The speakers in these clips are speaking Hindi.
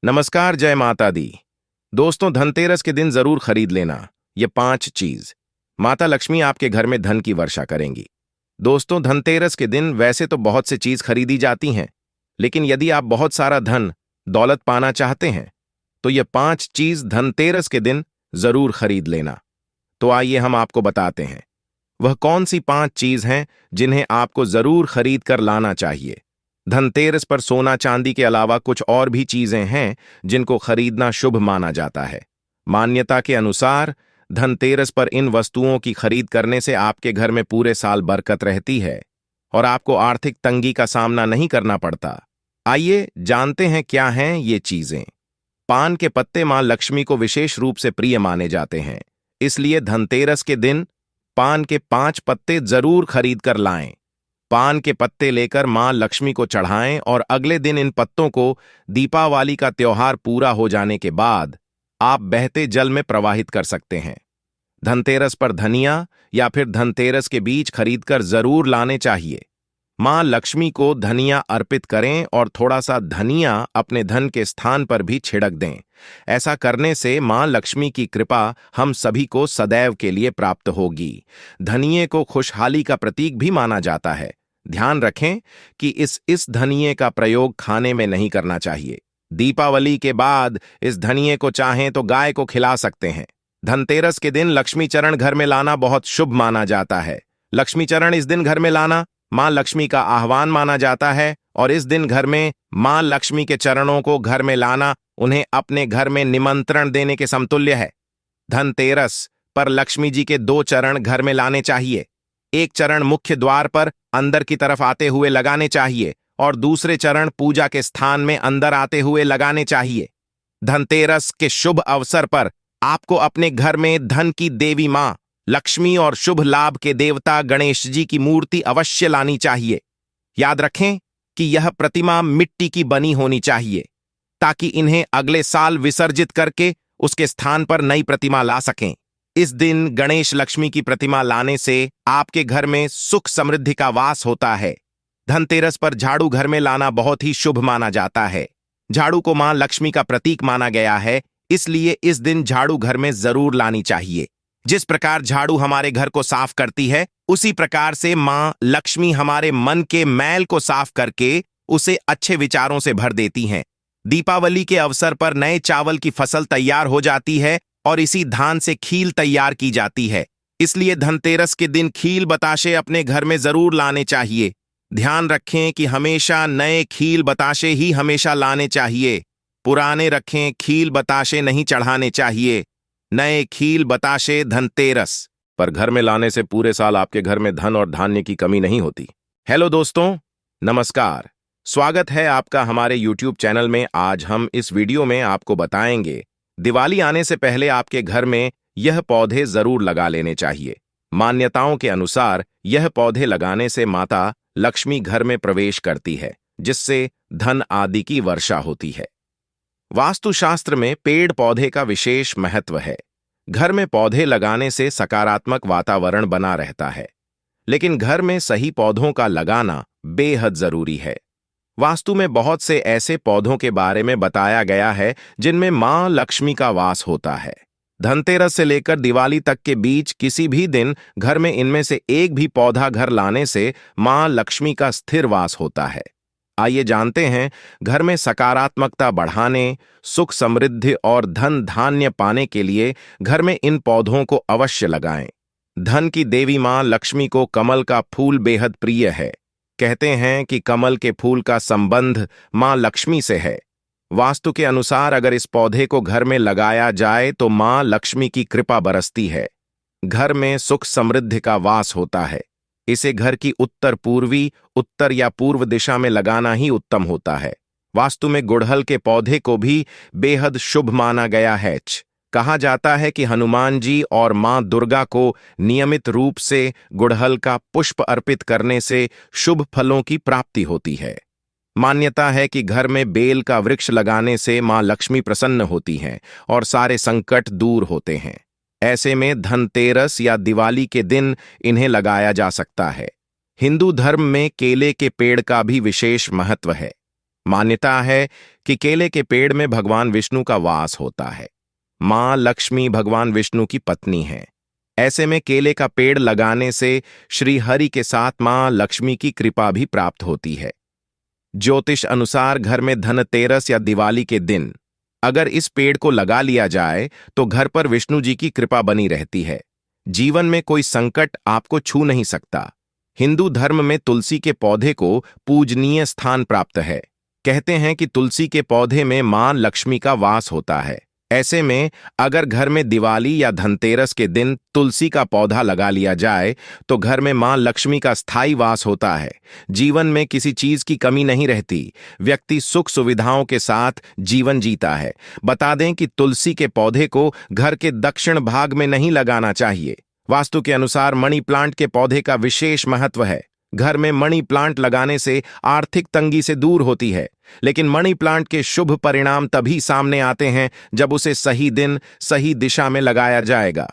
नमस्कार, जय माता दी। दोस्तों, धनतेरस के दिन जरूर खरीद लेना ये 5 चीज। माता लक्ष्मी आपके घर में धन की वर्षा करेंगी। दोस्तों, धनतेरस के दिन वैसे तो बहुत से चीज खरीदी जाती हैं, लेकिन यदि आप बहुत सारा धन दौलत पाना चाहते हैं तो ये 5 चीज धनतेरस के दिन जरूर खरीद लेना। तो आइए हम आपको बताते हैं वह कौन सी 5 चीज हैं जिन्हें आपको जरूर खरीद कर लाना चाहिए। धनतेरस पर सोना चांदी के अलावा कुछ और भी चीजें हैं जिनको खरीदना शुभ माना जाता है। मान्यता के अनुसार धनतेरस पर इन वस्तुओं की खरीद करने से आपके घर में पूरे साल बरकत रहती है और आपको आर्थिक तंगी का सामना नहीं करना पड़ता। आइए जानते हैं क्या हैं ये चीजें। पान के पत्ते मां लक्ष्मी को विशेष रूप से प्रिय माने जाते हैं, इसलिए धनतेरस के दिन पान के 5 पत्ते जरूर खरीद कर लाएं। पान के पत्ते लेकर मां लक्ष्मी को चढ़ाएं और अगले दिन इन पत्तों को दीपावली का त्योहार पूरा हो जाने के बाद आप बहते जल में प्रवाहित कर सकते हैं। धनतेरस पर धनिया या फिर धनतेरस के बीज खरीदकर जरूर लाने चाहिए। मां लक्ष्मी को धनिया अर्पित करें और थोड़ा सा धनिया अपने धन के स्थान पर भी छिड़क दें। ऐसा करने से मां लक्ष्मी की कृपा हम सभी को सदैव के लिए प्राप्त होगी। धनिये को खुशहाली का प्रतीक भी माना जाता है। ध्यान रखें कि इस धनिये का प्रयोग खाने में नहीं करना चाहिए। दीपावली के बाद इस धनिये को चाहें तो गाय को खिला सकते हैं। धनतेरस के दिन लक्ष्मी चरण घर में लाना बहुत शुभ माना जाता है। लक्ष्मी चरण इस दिन घर में लाना मां लक्ष्मी का आह्वान माना जाता है और इस दिन घर में मां लक्ष्मी के चरणों को घर में लाना उन्हें अपने घर में निमंत्रण देने के समतुल्य है। धनतेरस पर लक्ष्मी जी के 2 चरण घर में लाने चाहिए। एक चरण मुख्य द्वार पर अंदर की तरफ आते हुए लगाने चाहिए और दूसरे चरण पूजा के स्थान में अंदर आते हुए लगाने चाहिए। धनतेरस के शुभ अवसर पर आपको अपने घर में धन की देवी मां लक्ष्मी और शुभ लाभ के देवता गणेश जी की मूर्ति अवश्य लानी चाहिए। याद रखें कि यह प्रतिमा मिट्टी की बनी होनी चाहिए ताकि इन्हें अगले साल विसर्जित करके उसके स्थान पर नई प्रतिमा ला सकें। इस दिन गणेश लक्ष्मी की प्रतिमा लाने से आपके घर में सुख समृद्धि का वास होता है। धनतेरस पर झाड़ू घर में लाना बहुत ही शुभ माना जाता है। झाड़ू को मां लक्ष्मी का प्रतीक माना गया है, इसलिए इस दिन झाड़ू घर में जरूर लानी चाहिए। जिस प्रकार झाड़ू हमारे घर को साफ करती है, उसी प्रकार से मां लक्ष्मी हमारे मन के मैल को साफ करके उसे अच्छे विचारों से भर देती हैं। दीपावली के अवसर पर नए चावल की फसल तैयार हो जाती है और इसी धान से खील तैयार की जाती है, इसलिए धनतेरस के दिन खील बताशे अपने घर में जरूर लाने चाहिए। ध्यान रखें कि हमेशा नए खील बताशे ही हमेशा लाने चाहिए। पुराने रखें खील बताशे नहीं चढ़ाने चाहिए। नए खील बताशे धनतेरस पर घर में लाने से पूरे साल आपके घर में धन और धान्य की कमी नहीं होती। हेलो दोस्तों, नमस्कार। स्वागत है आपका हमारे YouTube चैनल में। आज हम इस वीडियो में आपको बताएंगे दिवाली आने से पहले आपके घर में यह पौधे जरूर लगा लेने चाहिए। मान्यताओं के अनुसार यह पौधे लगाने से माता लक्ष्मी घर में प्रवेश करती है, जिससे धन आदि की वर्षा होती है। वास्तुशास्त्र में पेड़ पौधे का विशेष महत्व है। घर में पौधे लगाने से सकारात्मक वातावरण बना रहता है, लेकिन घर में सही पौधों का लगाना बेहद जरूरी है। वास्तु में बहुत से ऐसे पौधों के बारे में बताया गया है जिनमें मां लक्ष्मी का वास होता है। धनतेरस से लेकर दिवाली तक के बीच किसी भी दिन घर में इनमें से एक भी पौधा घर लाने से मां लक्ष्मी का स्थिर वास होता है। आइए जानते हैं घर में सकारात्मकता बढ़ाने, सुख समृद्धि और धन धान्य पाने के लिए घर में इन पौधों को अवश्य लगाएं। धन की देवी मां लक्ष्मी को कमल का फूल बेहद प्रिय है। कहते हैं कि कमल के फूल का संबंध मां लक्ष्मी से है। वास्तु के अनुसार अगर इस पौधे को घर में लगाया जाए तो मां लक्ष्मी की कृपा बरसती है। घर में सुख समृद्धि का वास होता है। इसे घर की उत्तर पूर्वी, उत्तर या पूर्व दिशा में लगाना ही उत्तम होता है। वास्तु में गुड़हल के पौधे को भी बेहद शुभ माना गया है। कहा जाता है कि हनुमान जी और मां दुर्गा को नियमित रूप से गुड़हल का पुष्प अर्पित करने से शुभ फलों की प्राप्ति होती है। मान्यता है कि घर में बेल का वृक्ष लगाने से मां लक्ष्मी प्रसन्न होती हैं और सारे संकट दूर होते हैं। ऐसे में धनतेरस या दिवाली के दिन इन्हें लगाया जा सकता है। हिंदू धर्म में केले के पेड़ का भी विशेष महत्व है। मान्यता है कि केले के पेड़ में भगवान विष्णु का वास होता है। मां लक्ष्मी भगवान विष्णु की पत्नी है। ऐसे में केले का पेड़ लगाने से श्री हरि के साथ मां लक्ष्मी की कृपा भी प्राप्त होती है। ज्योतिष अनुसार घर में धनतेरस या दिवाली के दिन अगर इस पेड़ को लगा लिया जाए तो घर पर विष्णु जी की कृपा बनी रहती है। जीवन में कोई संकट आपको छू नहीं सकता। हिंदू धर्म में तुलसी के पौधे को पूजनीय स्थान प्राप्त है। कहते हैं कि तुलसी के पौधे में मां लक्ष्मी का वास होता है। ऐसे में अगर घर में दिवाली या धनतेरस के दिन तुलसी का पौधा लगा लिया जाए तो घर में मां लक्ष्मी का स्थायी वास होता है। जीवन में किसी चीज की कमी नहीं रहती। व्यक्ति सुख सुविधाओं के साथ जीवन जीता है। बता दें कि तुलसी के पौधे को घर के दक्षिण भाग में नहीं लगाना चाहिए। वास्तु के अनुसार मनी प्लांट के पौधे का विशेष महत्व है। घर में मनी प्लांट लगाने से आर्थिक तंगी से दूर होती है, लेकिन मनी प्लांट के शुभ परिणाम तभी सामने आते हैं जब उसे सही दिन सही दिशा में लगाया जाएगा।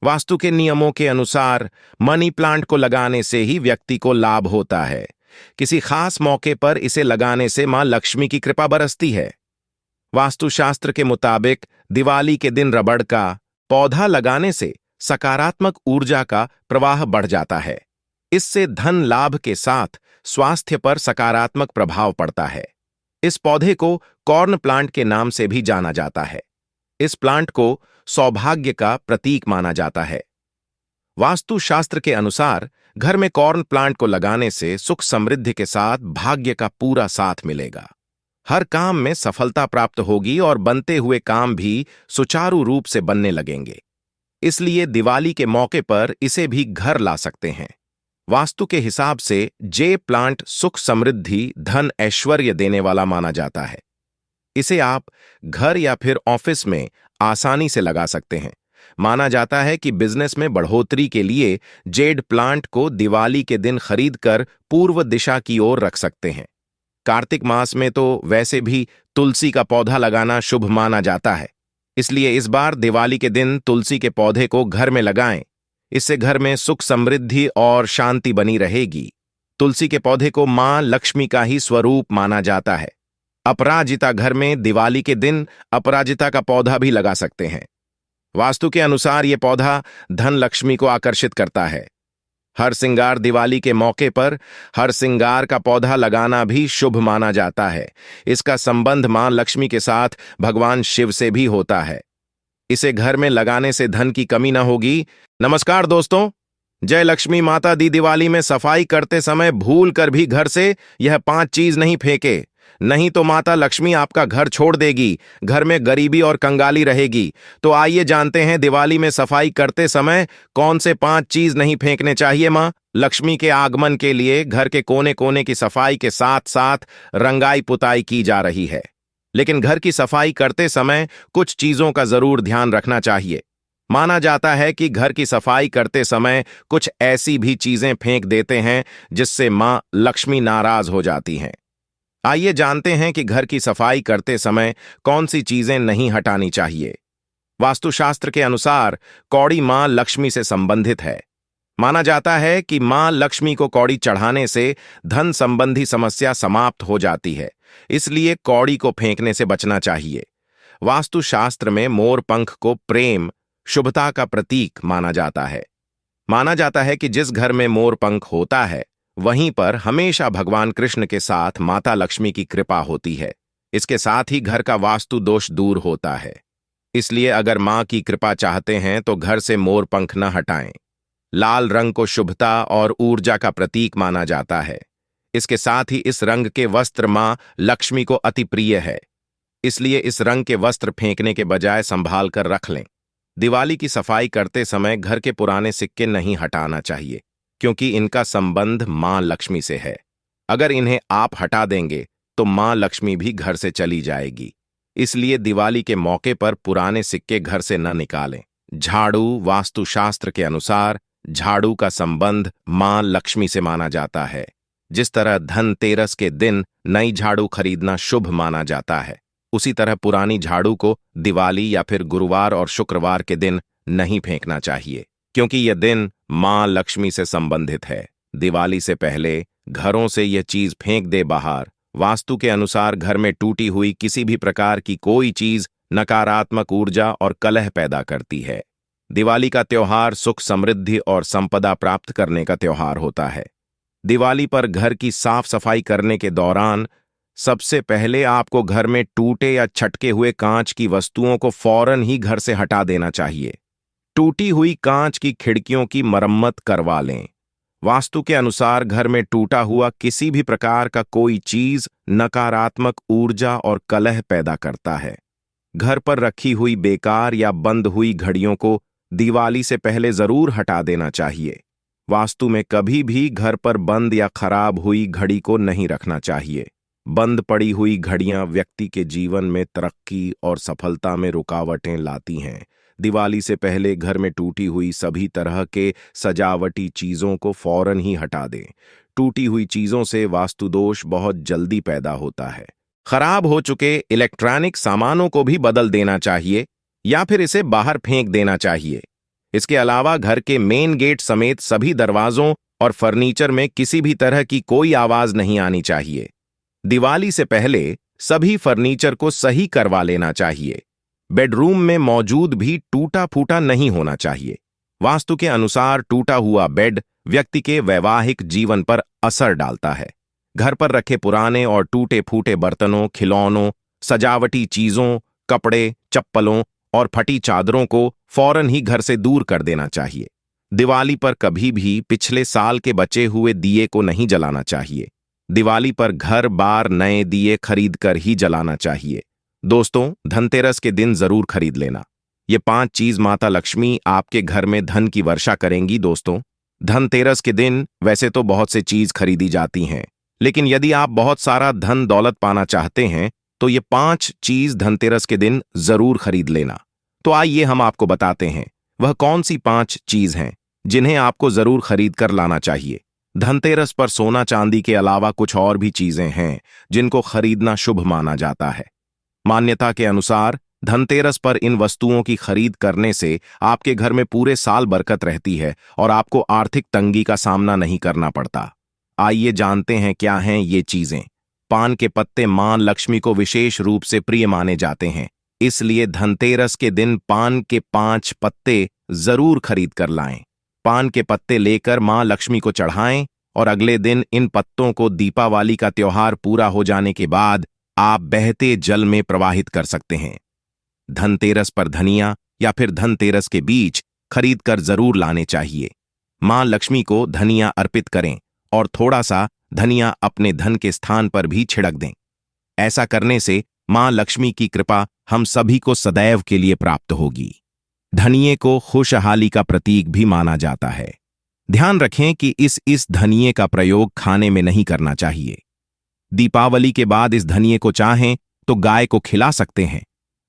वास्तु के नियमों के अनुसार मनी प्लांट को लगाने से ही व्यक्ति को लाभ होता है। किसी खास मौके पर इसे लगाने से मां लक्ष्मी की कृपा बरसती है। वास्तुशास्त्र के मुताबिक दिवाली के दिन रबड़ का पौधा लगाने से सकारात्मक ऊर्जा का प्रवाह बढ़ जाता है। इससे धन लाभ के साथ स्वास्थ्य पर सकारात्मक प्रभाव पड़ता है। इस पौधे को कॉर्न प्लांट के नाम से भी जाना जाता है। इस प्लांट को सौभाग्य का प्रतीक माना जाता है। वास्तुशास्त्र के अनुसार घर में कॉर्न प्लांट को लगाने से सुख समृद्धि के साथ भाग्य का पूरा साथ मिलेगा। हर काम में सफलता प्राप्त होगी और बनते हुए काम भी सुचारू रूप से बनने लगेंगे। इसलिए दिवाली के मौके पर इसे भी घर ला सकते हैं। वास्तु के हिसाब से जे प्लांट सुख समृद्धि धन ऐश्वर्य देने वाला माना जाता है। इसे आप घर या फिर ऑफिस में आसानी से लगा सकते हैं। माना जाता है कि बिजनेस में बढ़ोतरी के लिए जेड प्लांट को दिवाली के दिन खरीदकर पूर्व दिशा की ओर रख सकते हैं। कार्तिक मास में तो वैसे भी तुलसी का पौधा लगाना शुभ माना जाता है, इसलिए इस बार दिवाली के दिन तुलसी के पौधे को घर में लगाएं। इससे घर में सुख समृद्धि और शांति बनी रहेगी। तुलसी के पौधे को मां लक्ष्मी का ही स्वरूप माना जाता है। अपराजिता घर में दिवाली के दिन अपराजिता का पौधा भी लगा सकते हैं। वास्तु के अनुसार यह पौधा धन लक्ष्मी को आकर्षित करता है। हर सिंगार दिवाली के मौके पर हर सिंगार का पौधा लगाना भी शुभ माना जाता है। इसका संबंध मां लक्ष्मी के साथ भगवान शिव से भी होता है। इसे घर में लगाने से धन की कमी न होगी। नमस्कार दोस्तों, जय लक्ष्मी माता दी। दिवाली में सफाई करते समय भूल कर भी घर से यह 5 चीज नहीं फेंके, नहीं तो माता लक्ष्मी आपका घर छोड़ देगी। घर में गरीबी और कंगाली रहेगी। तो आइए जानते हैं दिवाली में सफाई करते समय कौन से 5 चीज नहीं फेंकने चाहिए। मां लक्ष्मी के आगमन के लिए घर के कोने कोने की सफाई के साथ साथ रंगाई पुताई की जा रही है, लेकिन घर की सफाई करते समय कुछ चीजों का जरूर ध्यान रखना चाहिए। माना जाता है कि घर की सफाई करते समय कुछ ऐसी भी चीजें फेंक देते हैं जिससे मां लक्ष्मी नाराज हो जाती हैं। आइए जानते हैं कि घर की सफाई करते समय कौन सी चीजें नहीं हटानी चाहिए। वास्तुशास्त्र के अनुसार कौड़ी मां लक्ष्मी से संबंधित है। माना जाता है कि मां लक्ष्मी को कौड़ी चढ़ाने से धन संबंधी समस्या समाप्त हो जाती है, इसलिए कौड़ी को फेंकने से बचना चाहिए। वास्तुशास्त्र में मोर पंख को प्रेम शुभता का प्रतीक माना जाता है। माना जाता है कि जिस घर में मोर पंख होता है वहीं पर हमेशा भगवान कृष्ण के साथ माता लक्ष्मी की कृपा होती है। इसके साथ ही घर का वास्तु दोष दूर होता है। इसलिए अगर मां की कृपा चाहते हैं तो घर से मोर पंख न हटाएं। लाल रंग को शुभता और ऊर्जा का प्रतीक माना जाता है। इसके साथ ही इस रंग के वस्त्र मां लक्ष्मी को अति प्रिय है, इसलिए इस रंग के वस्त्र फेंकने के बजाय संभाल कर रख लें। दिवाली की सफाई करते समय घर के पुराने सिक्के नहीं हटाना चाहिए, क्योंकि इनका संबंध मां लक्ष्मी से है। अगर इन्हें आप हटा देंगे तो मां लक्ष्मी भी घर से चली जाएगी। इसलिए दिवाली के मौके पर पुराने सिक्के घर से न निकालें। झाड़ू वास्तुशास्त्र के अनुसार झाड़ू का संबंध मां लक्ष्मी से माना जाता है। जिस तरह धनतेरस के दिन नई झाड़ू खरीदना शुभ माना जाता है, उसी तरह पुरानी झाड़ू को दिवाली या फिर गुरुवार और शुक्रवार के दिन नहीं फेंकना चाहिए, क्योंकि यह दिन मां लक्ष्मी से संबंधित है। दिवाली से पहले घरों से यह चीज फेंक दे बाहर, वास्तु के अनुसार घर में टूटी हुई किसी भी प्रकार की कोई चीज नकारात्मक ऊर्जा और कलह पैदा करती है। दिवाली का त्योहार सुख समृद्धि और संपदा प्राप्त करने का त्योहार होता है। दिवाली पर घर की साफ सफाई करने के दौरान सबसे पहले आपको घर में टूटे या छटके हुए कांच की वस्तुओं को फौरन ही घर से हटा देना चाहिए। टूटी हुई कांच की खिड़कियों की मरम्मत करवा लें। वास्तु के अनुसार घर में टूटा हुआ किसी भी प्रकार का कोई चीज नकारात्मक ऊर्जा और कलह पैदा करता है। घर पर रखी हुई बेकार या बंद हुई घड़ियों को दिवाली से पहले जरूर हटा देना चाहिए। वास्तु में कभी भी घर पर बंद या खराब हुई घड़ी को नहीं रखना चाहिए। बंद पड़ी हुई घड़ियां व्यक्ति के जीवन में तरक्की और सफलता में रुकावटें लाती हैं। दिवाली से पहले घर में टूटी हुई सभी तरह के सजावटी चीजों को फौरन ही हटा दें। टूटी हुई चीजों से वास्तु दोष बहुत जल्दी पैदा होता है। खराब हो चुके इलेक्ट्रॉनिक सामानों को भी बदल देना चाहिए या फिर इसे बाहर फेंक देना चाहिए। इसके अलावा घर के मेन गेट समेत सभी दरवाजों और फर्नीचर में किसी भी तरह की कोई आवाज नहीं आनी चाहिए। दिवाली से पहले सभी फर्नीचर को सही करवा लेना चाहिए। बेडरूम में मौजूद भी टूटा फूटा नहीं होना चाहिए। वास्तु के अनुसार टूटा हुआ बेड व्यक्ति के वैवाहिक जीवन पर असर डालता है। घर पर रखे पुराने और टूटे फूटे बर्तनों, खिलौनों, सजावटी चीजों, कपड़े, चप्पलों और फटी चादरों को फौरन ही घर से दूर कर देना चाहिए। दिवाली पर कभी भी पिछले साल के बचे हुए दिए को नहीं जलाना चाहिए। दिवाली पर घर बार नए दिए खरीद कर ही जलाना चाहिए। दोस्तों, धनतेरस के दिन जरूर खरीद लेना। ये 5 चीज माता लक्ष्मी आपके घर में धन की वर्षा करेंगी। दोस्तों, धनतेरस के दिन वैसे तो बहुत से चीज खरीदी जाती हैं, लेकिन यदि आप बहुत सारा धन दौलत पाना चाहते हैं तो ये 5 चीज धनतेरस के दिन जरूर खरीद लेना। तो आइए हम आपको बताते हैं वह कौन सी 5 चीज हैं जिन्हें आपको जरूर खरीद कर लाना चाहिए। धनतेरस पर सोना चांदी के अलावा कुछ और भी चीजें हैं जिनको खरीदना शुभ माना जाता है। मान्यता के अनुसार धनतेरस पर इन वस्तुओं की खरीद करने से आपके घर में पूरे साल बरकत रहती है और आपको आर्थिक तंगी का सामना नहीं करना पड़ता। आइए जानते हैं क्या हैं ये चीजें। पान के पत्ते मां लक्ष्मी को विशेष रूप से प्रिय माने जाते हैं, इसलिए धनतेरस के दिन पान के 5 पत्ते जरूर खरीद कर लाएं। पान के पत्ते लेकर मां लक्ष्मी को चढ़ाएं और अगले दिन इन पत्तों को दीपावली का त्योहार पूरा हो जाने के बाद आप बहते जल में प्रवाहित कर सकते हैं। धनतेरस पर धनिया या फिर धनतेरस के बीज खरीद कर जरूर लाने चाहिए। मां लक्ष्मी को धनिया अर्पित करें और थोड़ा सा धनिया अपने धन के स्थान पर भी छिड़क दें। ऐसा करने से मां लक्ष्मी की कृपा हम सभी को सदैव के लिए प्राप्त होगी। धनिये को खुशहाली का प्रतीक भी माना जाता है। ध्यान रखें कि इस धनिये का प्रयोग खाने में नहीं करना चाहिए। दीपावली के बाद इस धनिये को चाहें तो गाय को खिला सकते हैं।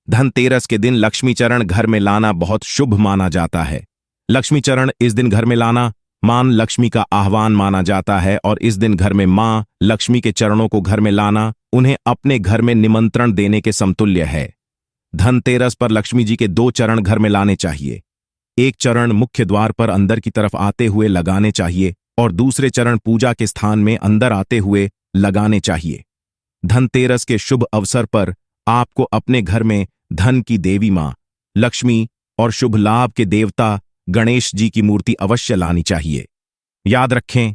धनतेरस के दिन लक्ष्मी चरण घर में लाना बहुत शुभ माना जाता है। लक्ष्मी चरण इस दिन घर में लाना मां लक्ष्मी का आह्वान माना जाता है और इस दिन घर में मां लक्ष्मी के चरणों को घर में लाना उन्हें अपने घर में निमंत्रण देने के समतुल्य है। धनतेरस पर लक्ष्मी जी के 2 चरण घर में लाने चाहिए। एक चरण मुख्य द्वार पर अंदर की तरफ आते हुए लगाने चाहिए और दूसरे चरण पूजा के स्थान में अंदर आते हुए लगाने चाहिए। धनतेरस के शुभ अवसर पर आपको अपने घर में धन की देवी मां लक्ष्मी और शुभ लाभ के देवता गणेश जी की मूर्ति अवश्य लानी चाहिए। याद रखें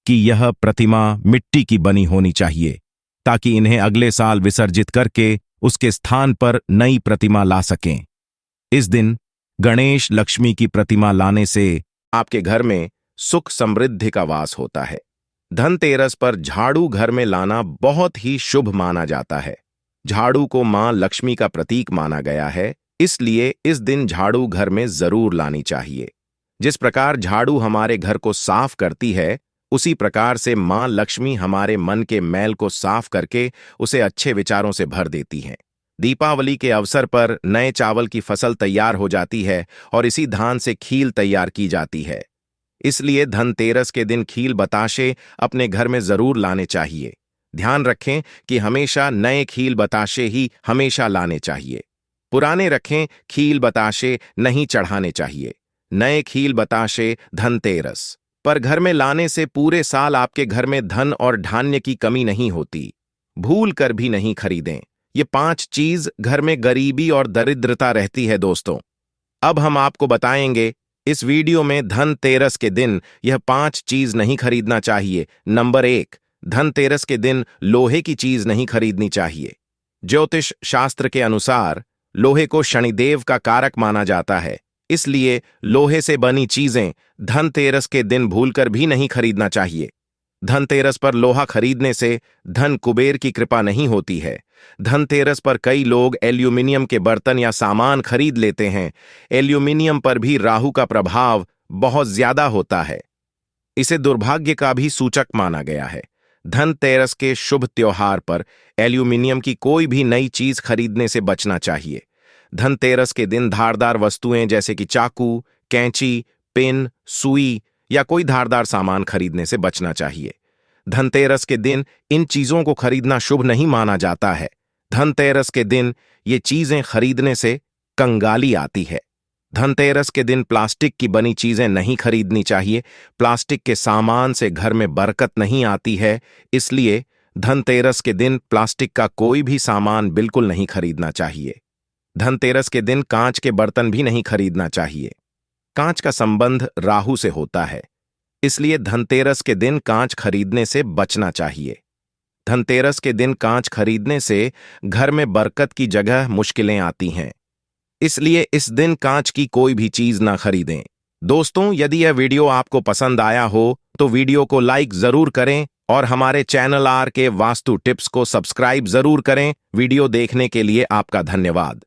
कि यह प्रतिमा मिट्टी की बनी होनी चाहिए ताकि इन्हें अगले साल विसर्जित करके उसके स्थान पर नई प्रतिमा ला सकें। इस दिन गणेश लक्ष्मी की प्रतिमा लाने से आपके घर में सुख समृद्धि का वास होता है। धनतेरस पर झाड़ू घर में लाना बहुत ही शुभ माना जाता है। झाड़ू को मां लक्ष्मी का प्रतीक माना गया है, इसलिए इस दिन झाड़ू घर में जरूर लानी चाहिए। जिस प्रकार झाड़ू हमारे घर को साफ करती है, उसी प्रकार से मां लक्ष्मी हमारे मन के मैल को साफ करके उसे अच्छे विचारों से भर देती हैं। दीपावली के अवसर पर नए चावल की फसल तैयार हो जाती है और इसी धान से खील तैयार की जाती है। इसलिए धनतेरस के दिन खील बताशे अपने घर में जरूर लाने चाहिए। ध्यान रखें कि हमेशा नए खील बताशे ही हमेशा लाने चाहिए। पुराने रखें खील बताशे नहीं चढ़ाने चाहिए। नए खील बताशे धनतेरस पर घर में लाने से पूरे साल आपके घर में धन और धान्य की कमी नहीं होती। भूल कर भी नहीं खरीदें। ये 5 चीज घर में गरीबी और दरिद्रता रहती है दोस्तों। अब हम आपको बताएंगे इस वीडियो में धनतेरस के दिन यह 5 चीज नहीं खरीदना चाहिए। नंबर 1, धनतेरस के दिन लोहे की चीज नहीं खरीदनी चाहिए। ज्योतिष शास्त्र के अनुसार लोहे को शनिदेव का कारक माना जाता है, इसलिए लोहे से बनी चीजें धनतेरस के दिन भूलकर भी नहीं खरीदना चाहिए। धनतेरस पर लोहा खरीदने से धन कुबेर की कृपा नहीं होती है। धनतेरस पर कई लोग एल्यूमिनियम के बर्तन या सामान खरीद लेते हैं। एल्यूमिनियम पर भी राहु का प्रभाव बहुत ज्यादा होता है, इसे दुर्भाग्य का भी सूचक माना गया है। धनतेरस के शुभ त्योहार पर एल्यूमिनियम की कोई भी नई चीज खरीदने से बचना चाहिए। धनतेरस के दिन धारदार वस्तुएं जैसे कि चाकू, कैंची, पेन, सुई या कोई धारदार सामान खरीदने से बचना चाहिए। धनतेरस के दिन इन चीजों को खरीदना शुभ नहीं माना जाता है। धनतेरस के दिन ये चीजें खरीदने से कंगाली आती है। धनतेरस के दिन प्लास्टिक की बनी चीजें नहीं खरीदनी चाहिए। प्लास्टिक के सामान से घर में बरकत नहीं आती है, इसलिए धनतेरस के दिन प्लास्टिक का कोई भी सामान बिल्कुल नहीं खरीदना चाहिए। धनतेरस के दिन कांच के बर्तन भी नहीं खरीदना चाहिए। कांच का संबंध राहु से होता है, इसलिए धनतेरस के दिन कांच खरीदने से बचना चाहिए। धनतेरस के दिन कांच खरीदने से घर में बरकत की जगह मुश्किलें आती हैं, इसलिए इस दिन कांच की कोई भी चीज ना खरीदें। दोस्तों, यदि यह वीडियो आपको पसंद आया हो तो वीडियो को लाइक जरूर करें और हमारे चैनल आर के वास्तु टिप्स को सब्सक्राइब जरूर करें। वीडियो देखने के लिए आपका धन्यवाद।